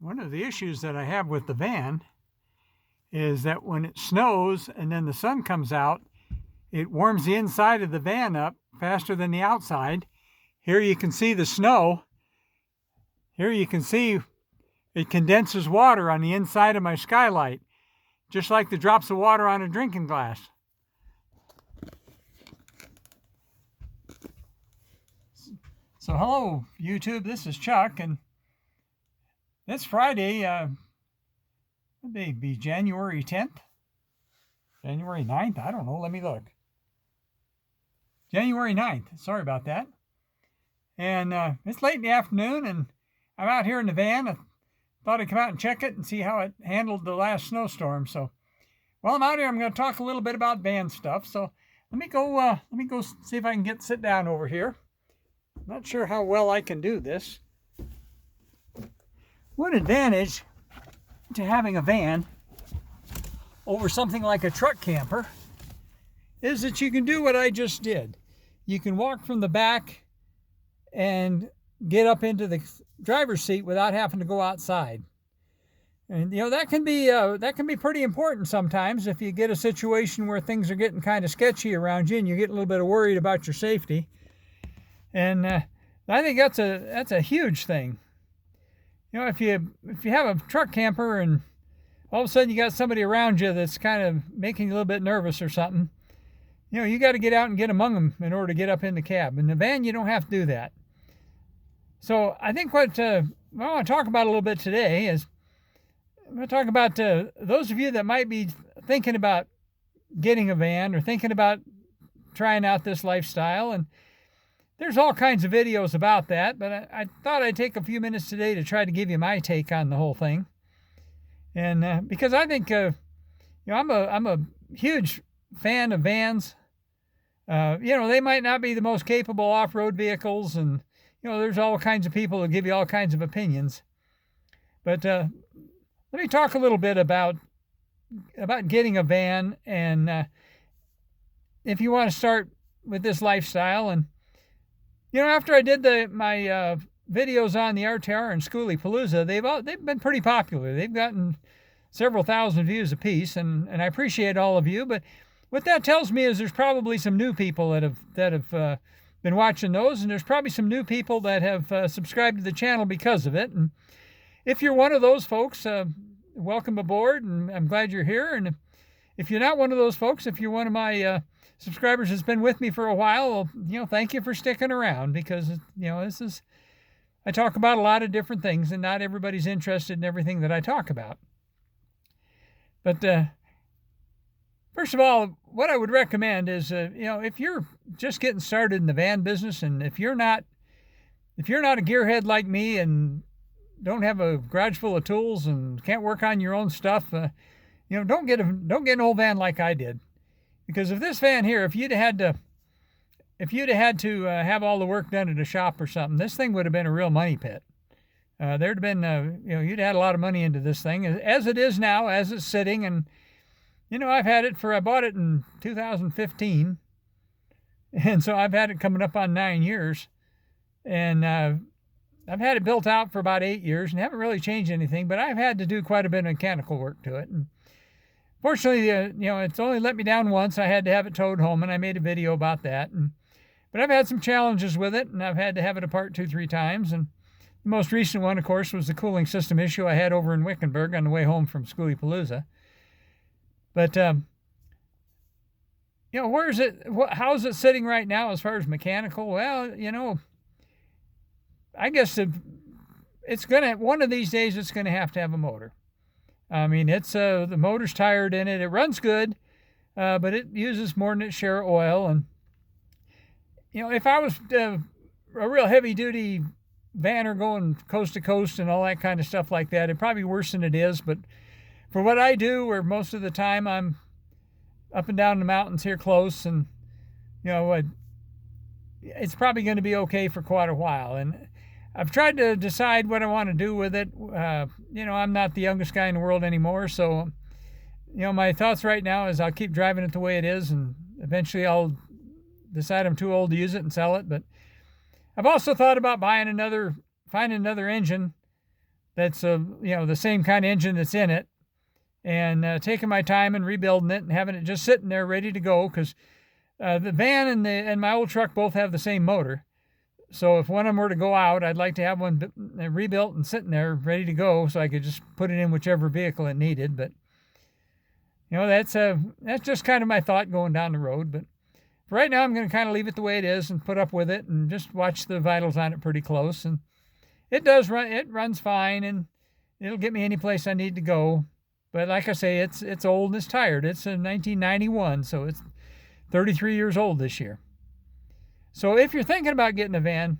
One of the issues that I have with the van is that when it snows and then the sun comes out, it warms the inside of the van up faster than the outside. Here you can see the snow. Here you can see it condenses water on the inside of my skylight, just like the drops of water on a drinking glass. So hello YouTube, this is Chuck, and it's Friday, it'd be January 10th? January 9th? I don't know, let me look. January 9th, sorry about that. And it's late in the afternoon, and I'm out here in the van. I thought I'd come out and check it and see how it handled the last snowstorm. So while I'm out here, I'm going to talk a little bit about van stuff. So let me go see if I can sit down over here. Not sure how well I can do this. One advantage to having a van over something like a truck camper is that you can do what I just did. You can walk from the back and get up into the driver's seat without having to go outside. And you know, that can be pretty important sometimes if you get a situation where things are getting kind of sketchy around you and you get a little bit worried about your safety. And I think that's a huge thing. You know, if you have a truck camper and all of a sudden you got somebody around you that's kind of making you a little bit nervous or something, you know, you got to get out and get among them in order to get up in the cab. In the van, you don't have to do that. So I think what I want to talk about a little bit today is I'm going to talk about those of you that might be thinking about getting a van or thinking about trying out this lifestyle. And there's all kinds of videos about that, but I thought I'd take a few minutes today to try to give you my take on the whole thing. And because I think, you know, I'm a huge fan of vans. You know, they might not be the most capable off-road vehicles, and you know, there's all kinds of people that give you all kinds of opinions. But let me talk a little bit about getting a van, and if you want to start with this lifestyle. And you know, after I did my videos on the RTR and Schoolie Palooza, they've been pretty popular. They've gotten several thousand views apiece, and I appreciate all of you. But what that tells me is there's probably some new people that have been watching those, and there's probably some new people that have subscribed to the channel because of it. And if you're one of those folks, welcome aboard, and I'm glad you're here. And if you're not one of those folks, if you're one of my subscribers that's been with me for a while, well, you know, thank you for sticking around, because, you know, I talk about a lot of different things, and not everybody's interested in everything that I talk about. But first of all, what I would recommend is, you know, if you're just getting started in the van business, and if you're not a gearhead like me and don't have a garage full of tools and can't work on your own stuff, you know, don't get an old van like I did. Because if this van here, if you'd had to have all the work done at a shop or something, this thing would have been a real money pit. There'd have been, you know, you'd had a lot of money into this thing, as it is now, as it's sitting. And you know, I bought it in 2015, and so I've had it coming up on 9 years, and I've had it built out for about 8 years and haven't really changed anything, but I've had to do quite a bit of mechanical work to it. And fortunately, you know, it's only let me down once. I had to have it towed home, and I made a video about that. But I've had some challenges with it, and I've had to have it apart 2-3 times. And the most recent one, of course, was the cooling system issue I had over in Wickenburg on the way home from Schoolie Palooza. But, you know, where is it? How is it sitting right now as far as mechanical? Well, you know, I guess one of these days it's going to have a motor. I mean, the motor's tired in it. It runs good, but it uses more than its share of oil. And, you know, if I was a real heavy-duty vanner going coast to coast and all that kind of stuff like that, it'd probably be worse than it is. But for what I do, where most of the time I'm up and down the mountains here close, and, you know, it's probably going to be okay for quite a while. And I've tried to decide what I want to do with it. You know, I'm not the youngest guy in the world anymore, so, you know, my thoughts right now is I'll keep driving it the way it is, and eventually I'll decide I'm too old to use it and sell it. But I've also thought about finding another engine that's the same kind of engine that's in it, and taking my time and rebuilding it and having it just sitting there ready to go, because the van and my old truck both have the same motor. So if one of them were to go out, I'd like to have one rebuilt and sitting there ready to go, so I could just put it in whichever vehicle it needed. But that's just kind of my thought going down the road. But for right now, I'm going to kind of leave it the way it is and put up with it and just watch the vitals on it pretty close. And it does run. It runs fine, and it'll get me any place I need to go. But like I say, it's old and it's tired. It's a 1991, so it's 33 years old this year. So if you're thinking about getting a van,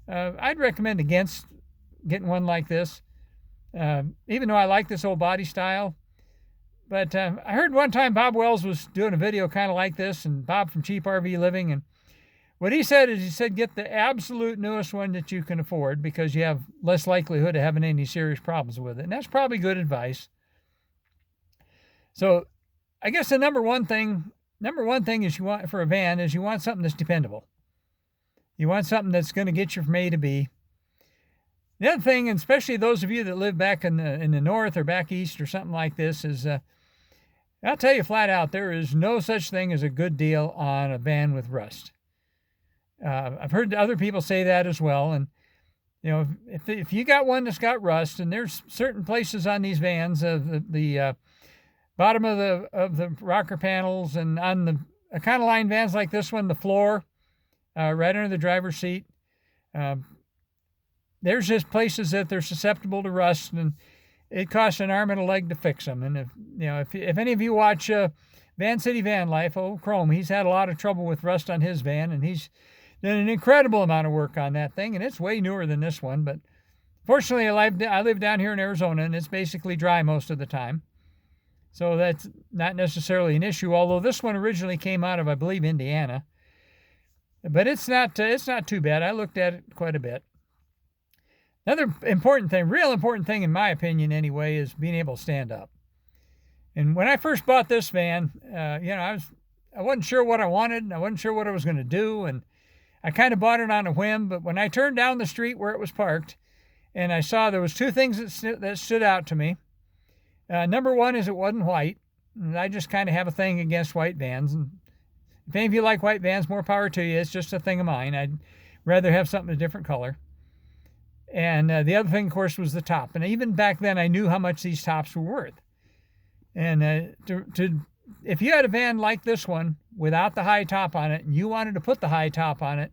I'd recommend against getting one like this, even though I like this old body style. But I heard one time Bob Wells was doing a video kind of like this, and Bob from Cheap RV Living, and what he said is get the absolute newest one that you can afford, because you have less likelihood of having any serious problems with it. And that's probably good advice. So I guess the number one thing is you want for a van is you want something that's dependable. You want something that's going to get you from A to B. The other thing, and especially those of you that live back in the north or back east or something like this, is I'll tell you flat out, there is no such thing as a good deal on a van with rust. I've heard other people say that as well. And if you got one that's got rust, and there's certain places on these vans, the bottom of the rocker panels, and on the Econoline vans like this one, the floor, right under the driver's seat, there's just places that they're susceptible to rust, and it costs an arm and a leg to fix them. And if any of you watch Van City Van Life, Chrome, he's had a lot of trouble with rust on his van, and he's done an incredible amount of work on that thing, and it's way newer than this one. But fortunately, I live down here in Arizona, and it's basically dry most of the time. So that's not necessarily an issue, although this one originally came out of, I believe, Indiana. But it's not too bad. I looked at it quite a bit. Another real important thing in my opinion anyway, is being able to stand up. And when I first bought this van, I wasn't sure what I wanted, and I wasn't sure what I was going to do, and I kind of bought it on a whim. But when I turned down the street where it was parked, and I saw there was two things that stood out to me. Number one is it wasn't white, and I just kind of have a thing against white vans. And if any of you like white vans, more power to you. It's just a thing of mine. I'd rather have something a different color. And the other thing, of course, was the top. And even back then, I knew how much these tops were worth. And if you had a van like this one without the high top on it, and you wanted to put the high top on it,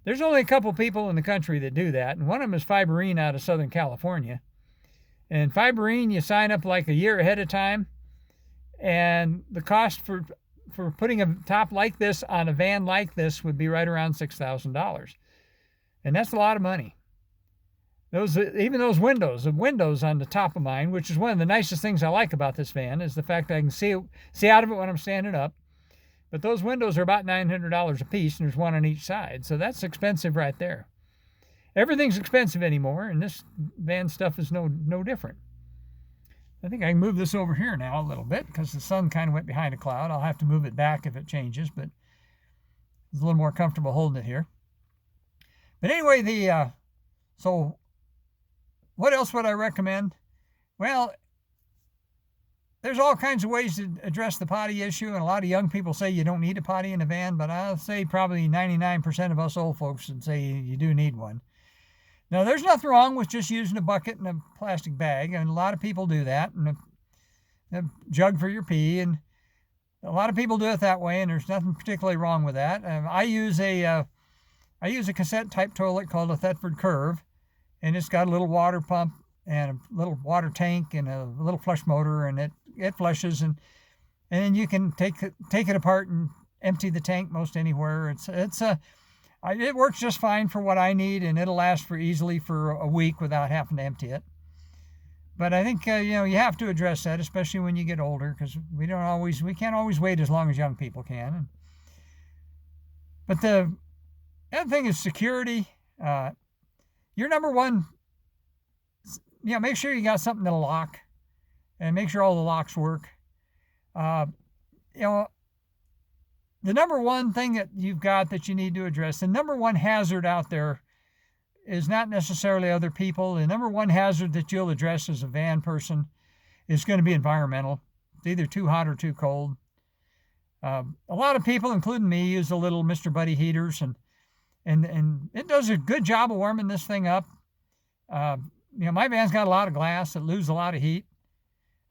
there's only a couple people in the country that do that. And one of them is Fiberine out of Southern California. And Fiberine, you sign up like a year ahead of time. And the cost for putting a top like this on a van like this would be right around $6,000. And that's a lot of money. Even those windows, the windows on the top of mine, which is one of the nicest things I like about this van, is the fact that I can see out of it when I'm standing up. But those windows are about $900 a piece, and there's one on each side. So that's expensive right there. Everything's expensive anymore, and this van stuff is no different. I think I can move this over here now a little bit, because the sun kind of went behind a cloud. I'll have to move it back if it changes, but it's a little more comfortable holding it here. But anyway, so what else would I recommend? Well, there's all kinds of ways to address the potty issue, and a lot of young people say you don't need a potty in a van, but I'll say probably 99% of us old folks would say you do need one. Now, there's nothing wrong with just using a bucket and a plastic bag, and a lot of people do that, and a jug for your pee, and a lot of people do it that way, and there's nothing particularly wrong with that. I use a cassette type toilet called a Thetford Curve, and it's got a little water pump and a little water tank and a little flush motor, and it flushes, and then you can take it apart and empty the tank most anywhere. It works just fine for what I need, and it'll last easily for a week without having to empty it. But I think you have to address that, especially when you get older, because we can't always wait as long as young people can. But the other thing is security. Your number one, make sure you got something that'll lock, and make sure all the locks work. The number one thing that you've got that you need to address, the number one hazard out there is not necessarily other people. The number one hazard that you'll address as a van person is going to be environmental. It's either too hot or too cold. A lot of people, including me, use the little Mr. Buddy heaters, and it does a good job of warming this thing up. My van's got a lot of glass. It loses a lot of heat.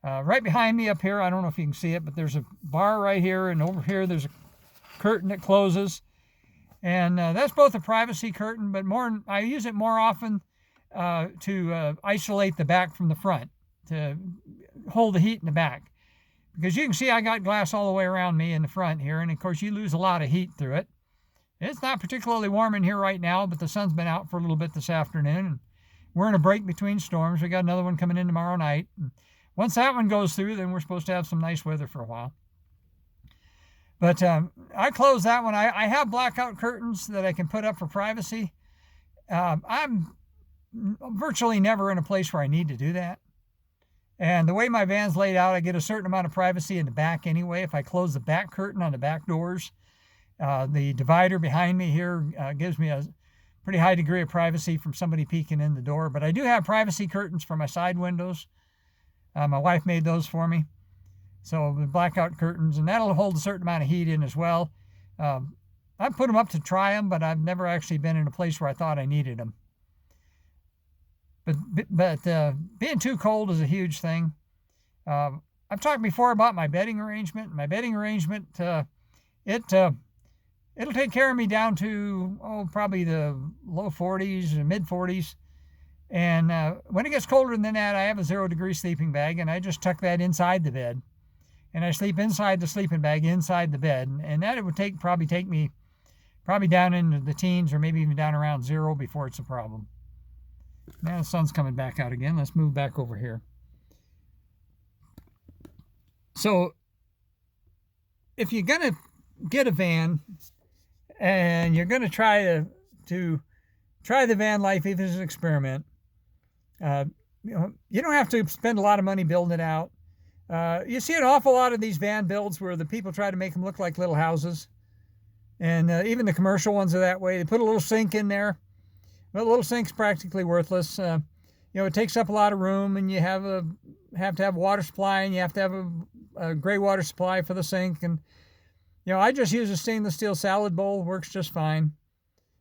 Right behind me up here, I don't know if you can see it, but there's a bar right here, and over here there's a curtain that closes. And that's both a privacy curtain, but I use it more often to isolate the back from the front, to hold the heat in the back. Because you can see I got glass all the way around me in the front here, and of course you lose a lot of heat through it. It's not particularly warm in here right now, but the sun's been out for a little bit this afternoon, and we're in a break between storms. We got another one coming in tomorrow night. And once that one goes through, then we're supposed to have some nice weather for a while. But I close that one. I have blackout curtains that I can put up for privacy. I'm virtually never in a place where I need to do that. And the way my van's laid out, I get a certain amount of privacy in the back anyway. If I close the back curtain on the back doors, the divider behind me here gives me a pretty high degree of privacy from somebody peeking in the door. But I do have privacy curtains for my side windows. My wife made those for me. So the blackout curtains, and that'll hold a certain amount of heat in as well. I've put them up to try them, but I've never actually been in a place where I thought I needed them. But being too cold is a huge thing. I've talked before about my bedding arrangement. My bedding arrangement, it'll take care of me down to probably the low 40s and mid 40s. And when it gets colder than that, I have a 0-degree sleeping bag, and I just tuck that inside the bed. And I sleep inside the sleeping bag inside the bed, and that it would probably take me down into the teens or maybe even down around 0 before it's a problem. Now the sun's coming back out again. Let's move back over here. So if you're going to get a van and you're going to try the van life even as an experiment, you don't have to spend a lot of money building it out. You see an awful lot of these van builds where the people try to make them look like little houses. And even the commercial ones are that way. They put a little sink in there. But a little sink's practically worthless. It takes up a lot of room, and you have to have water supply, and you have to have a gray water supply for the sink. And I just use a stainless steel salad bowl. Works just fine.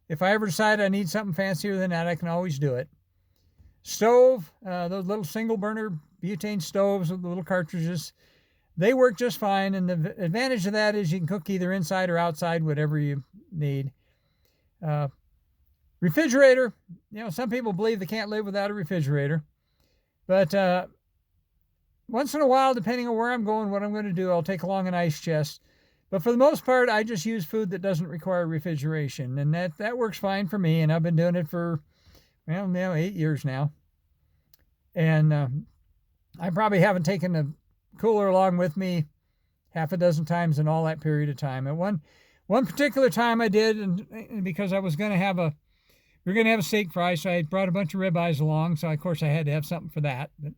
If I ever decide I need something fancier than that, I can always do it. Stove, those little single burner butane stoves with the little cartridges, they work just fine. And the advantage of that is you can cook either inside or outside, whatever you need. Refrigerator, some people believe they can't live without a refrigerator. But once in a while, depending on where I'm going, what I'm going to do, I'll take along an ice chest. But for the most part, I just use food that doesn't require refrigeration. And that works fine for me. And I've been doing it for, 8 years now. And I probably haven't taken the cooler along with me half a dozen times in all that period of time. At one particular time I did, and because I was going to have we were going to have a steak fry, so I brought a bunch of ribeyes along. So of course I had to have something for that. But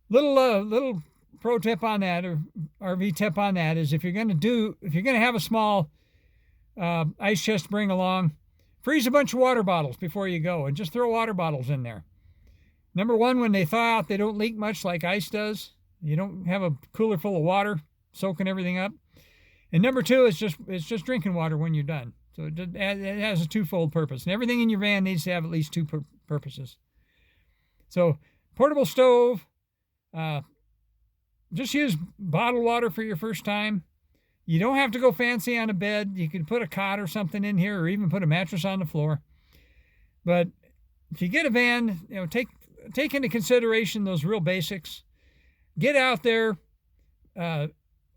little pro tip on that, or RV tip on that, is if you're going to have a small ice chest to bring along, freeze a bunch of water bottles before you go, and just throw water bottles in there. Number one, when they thaw out, they don't leak much like ice does. You don't have a cooler full of water soaking everything up. And number two, it's just drinking water when you're done. So it has a twofold purpose. And everything in your van needs to have at least two purposes. So portable stove, just use bottled water for your first time. You don't have to go fancy on a bed. You can put a cot or something in here, or even put a mattress on the floor. But if you get a van, take into consideration those real basics. Get out there.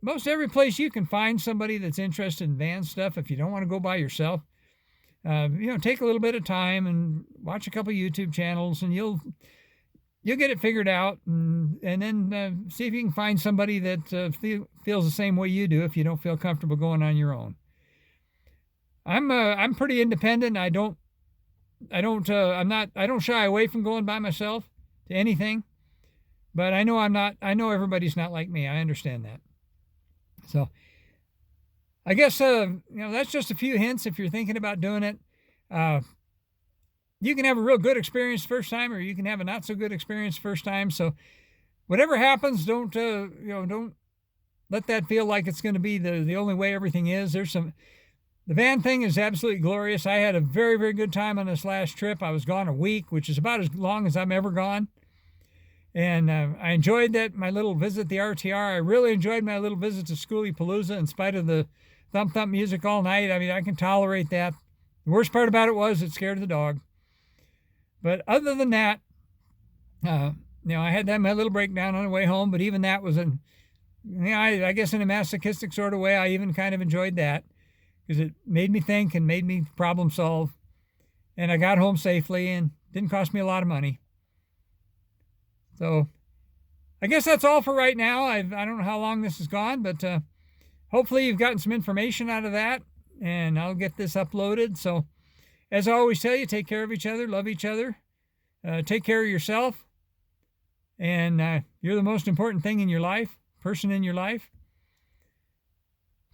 Most every place you can find somebody that's interested in van stuff. If you don't want to go by yourself, take a little bit of time and watch a couple YouTube channels, and you'll get it figured out. And then see if you can find somebody that feels the same way you do. If you don't feel comfortable going on your own, I'm pretty independent. I don't shy away from going by myself to anything. But I know everybody's not like me. I understand that. So I guess, that's just a few hints if you're thinking about doing it. you can have a real good experience first time, or you can have a not so good experience first time. So whatever happens, don't don't let that feel like it's going to be the only way everything is. The van thing is absolutely glorious. I had a very, very good time on this last trip. I was gone a week, which is about as long as I'm ever gone. And I enjoyed my little visit to the RTR. I really enjoyed my little visit to Schoolie Palooza in spite of the thump thump music all night. I mean, I can tolerate that. The worst part about it was it scared the dog. But other than that, I had my little breakdown on the way home, but even that was I guess in a masochistic sort of way, I even kind of enjoyed that because it made me think and made me problem solve. And I got home safely and didn't cost me a lot of money. So I guess that's all for right now. I don't know how long this has gone, but hopefully you've gotten some information out of that, and I'll get this uploaded. So as I always tell you, take care of each other, love each other, take care of yourself, and you're the most important thing in your life, person in your life.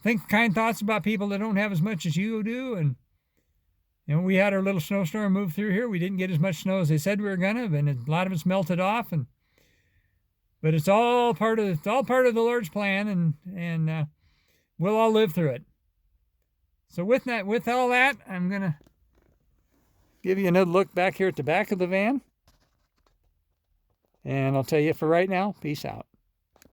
Think kind thoughts about people that don't have as much as you do. And we had our little snowstorm move through here. We didn't get as much snow as they said we were gonna, and a lot of it's melted off. But it's all part of the Lord's plan, and we'll all live through it. So with all that, I'm gonna give you another look back here at the back of the van, and I'll tell you for right now, peace out.